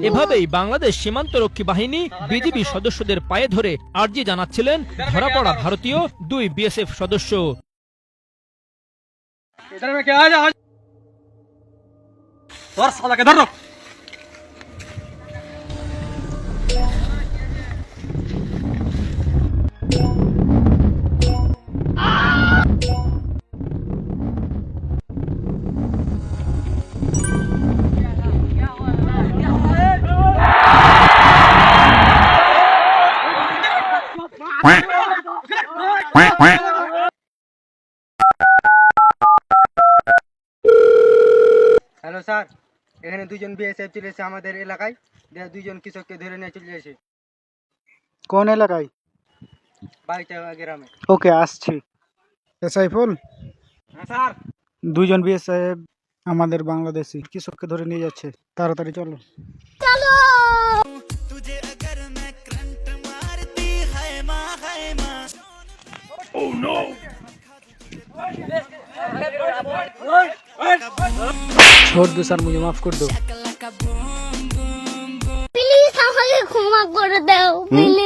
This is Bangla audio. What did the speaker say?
এভাবেই বাংলাদেশ সীমান্তরক্ষী বাহিনী বিজিবি সদস্যদের পায়ে ধরে আর্জি জানাচ্ছিলেন ধরা পড়া ভারতীয় 2 বিএসএফ সদস্য। হ্যালো স্যার, এখানে 2 জন বিএসএফ চলে এসেছে আমাদের এলাকায়, 2 জন কৃষককে ধরে নিয়ে চলে এসেছে। কোন এলাকায়? বাইটা গ্রামে। ওকে, আসছি। সাইফুল, হ্যাঁ স্যার। 2 জন বিএসএফ আমাদের বাংলাদেশি কৃষককে ধরে নিয়ে যাচ্ছে, তাড়াতাড়ি চলো। छोड़ दो सर, मुझे माफ कर दो। প্লিজ আমাকে ক্ষমা করে দাও প্লিজ।